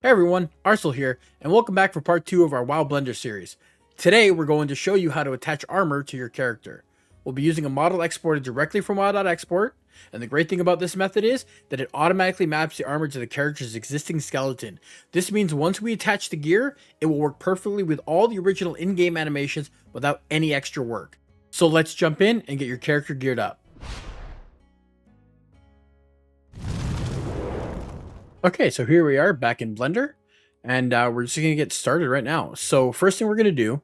Hey everyone, Arcel here, and welcome back for part 2 of our WoW Blender series. Today we're going to show you how to attach armor to your character. We'll be using a model exported directly from WoW.export, and the great thing about this method is that it automatically maps the armor to the character's existing skeleton. This means once we attach the gear, it will work perfectly with all the original in-game animations without any extra work. So let's jump in and get your character geared up. Okay, so here we are back in Blender, and we're just going to get started right now. So first thing we're going to do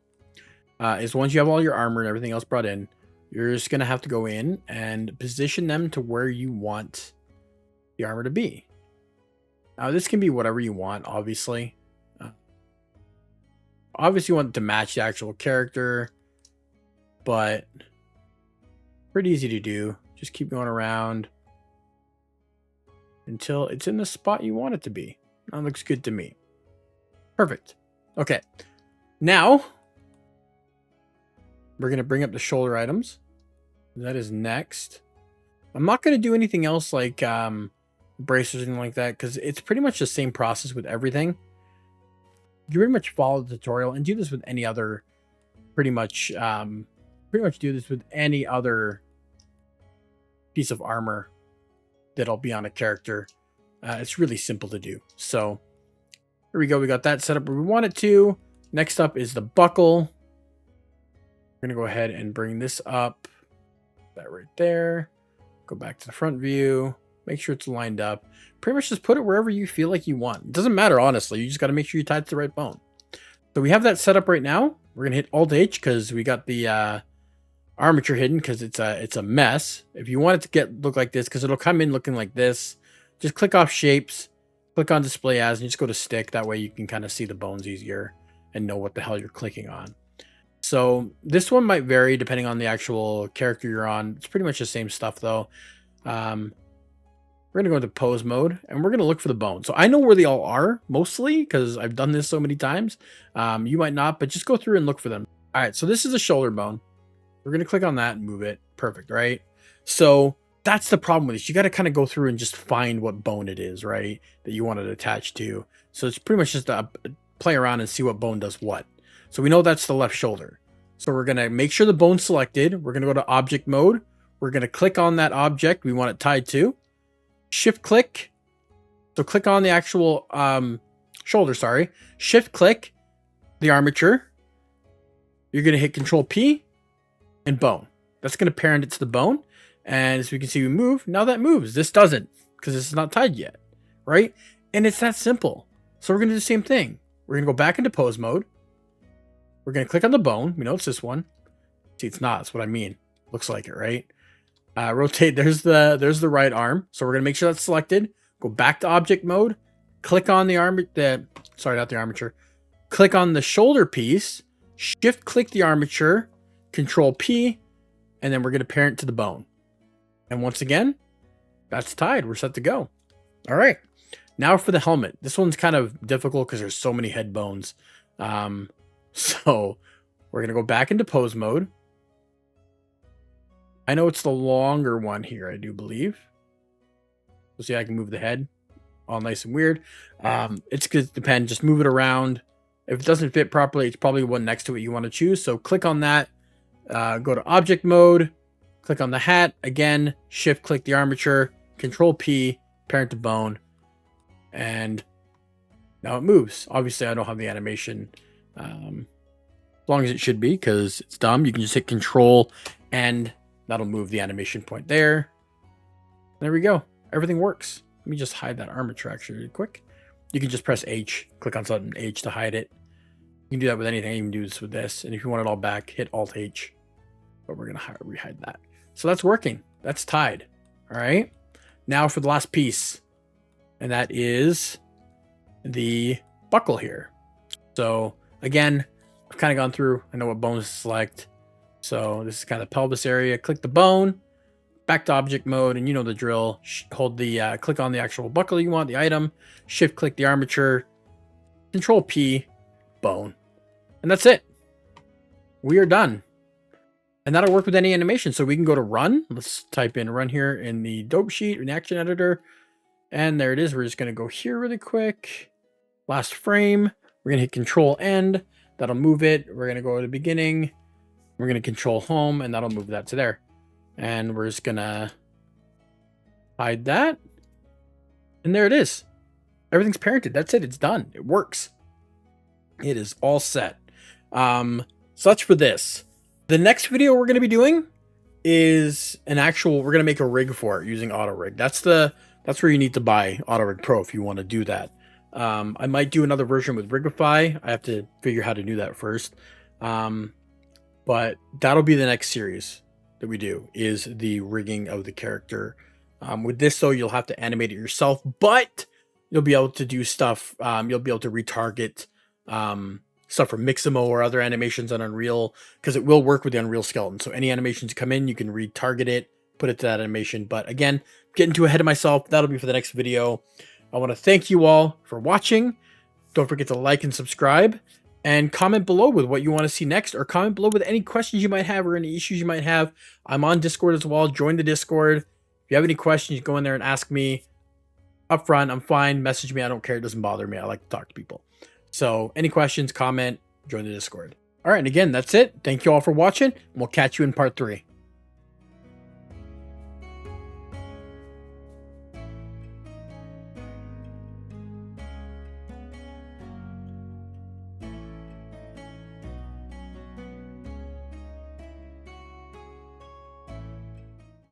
is once you have all your armor and everything else brought in, you're just going to have to go in and position them to where you want the armor to be. Now this can be whatever you want, obviously. Obviously you want it to match the actual character, but pretty easy to do. Just keep going around until it's in the spot you want it to be. That looks good to me. Perfect. Okay. Now, we're going to bring up the shoulder items. That is next. I'm not going to do anything else like bracers or anything like that because it's pretty much the same process with everything. You pretty much follow the tutorial and do this with any other, pretty much do this with any other piece of armor that'll be on a character. It's really simple to do. So here we go. We got that set up where we want it to. Next up is the buckle. We're going to go ahead and bring this up. That right there. Go back to the front view. Make sure it's lined up. Pretty much just put it wherever you feel like you want. It doesn't matter, honestly. You just got to make sure you tie it to the right bone. So we have that set up right now. We're going to hit Alt-H because we got the armature hidden because it's a mess. If you want it to look like this, because it'll come in looking like this, just click off shapes, click on display as, and just go to stick. That way you can kind of see the bones easier and know what the hell you're clicking on. So this one might vary depending on the actual character you're on. It's pretty much the same stuff though. We're gonna go into pose mode and we're gonna look for the bone. So I know where they all are mostly because I've done this so many times. You might not, but just go through and look for them. All right, so this is a shoulder bone. We're going to click on that and move it. Perfect, right? So that's the problem with this. You got to kind of go through and just find what bone it is, right? That you want it attached to. So it's pretty much just a play around and see what bone does what. So we know that's the left shoulder. So we're going to make sure the bone's selected. We're going to go to object mode. We're going to click on that object we want it tied to. Shift click. So click on the actual shoulder, sorry. Shift click the armature. You're going to hit Control P. And bone. That's going to parent it to the bone. And as we can see, we move. Now that moves. This doesn't because this is not tied yet, right? And it's that simple. So we're going to do the same thing. We're going to go back into pose mode. We're going to click on the bone. We know it's this one. See, it's not. That's what I mean. Looks like it, right? Rotate. There's the right arm. So we're going to make sure that's selected. Go back to object mode. Click on the arm. Sorry, not the armature. Click on the shoulder piece. Shift click the armature. Control P, and then we're going to parent to the bone. And once again, that's tied. We're set to go. All right. Now for the helmet. This one's kind of difficult because there's so many head bones. So we're going to go back into pose mode. I know it's the longer one here, I do believe. So see, I can move the head. All nice and weird. It's going to depend. Just move it around. If it doesn't fit properly, it's probably one next to it you want to choose. So click on that. Go to object mode, click on the hat again, shift click the armature, Control P, parent to bone, and now it moves. Obviously, I don't have the animation as long as it should be because it's dumb. You can just hit Control and that'll move the animation point there. There we go. Everything works. Let me just hide that armature actually really quick. You can just press H, click on something H to hide it. You can do that with anything. You can do this with this. And if you want it all back, hit Alt-H. But we're going to rehide that. So that's working. That's tied. All right. Now for the last piece. And that is the buckle here. So again, I've kind of gone through. I know what bones to select. So this is kind of the pelvis area. Click the bone. Back to object mode. And you know the drill. Hold the, click on the actual buckle you want, the item. Shift click the armature. Control P. Bone. And that's it. We are done. And that'll work with any animation. So we can go to run. Let's type in run here in the dope sheet, in the action editor. And there it is. We're just going to go here really quick. last frame. We're going to hit control end. That'll move it. We're going to go to the beginning. We're going to control home, and that'll move that to there. And we're just going to hide that. And there it is. Everything's parented. That's it. It's done. It works. It is all set. So that's for this. The next video we're going to be doing is we're going to make a rig for it using auto rig. That's where you need to buy auto rig pro if you want to do that. I might do another version with Rigify. I have to figure how to do that first. But that'll be the next series that we do, is the rigging of the character. With this though, you'll have to animate it yourself, but you'll be able to do stuff. You'll be able to retarget stuff from Mixamo or other animations on Unreal, because it will work with the Unreal skeleton. So any animations come in, you can retarget it, put it to that animation. But again, getting too ahead of myself. That'll be for the next video. I want to thank you all for watching. Don't forget to like and subscribe, and comment below with what you want to see next, or comment below with any questions you might have or any issues you might have. I'm on Discord as well. Join the Discord. If you have any questions, go in there and ask me up front. I'm fine. Message me. I don't care. It doesn't bother me. I like to talk to people. So any questions, comment, join the Discord. All right. And again, that's it. Thank you all for watching, and we'll catch you in part 3.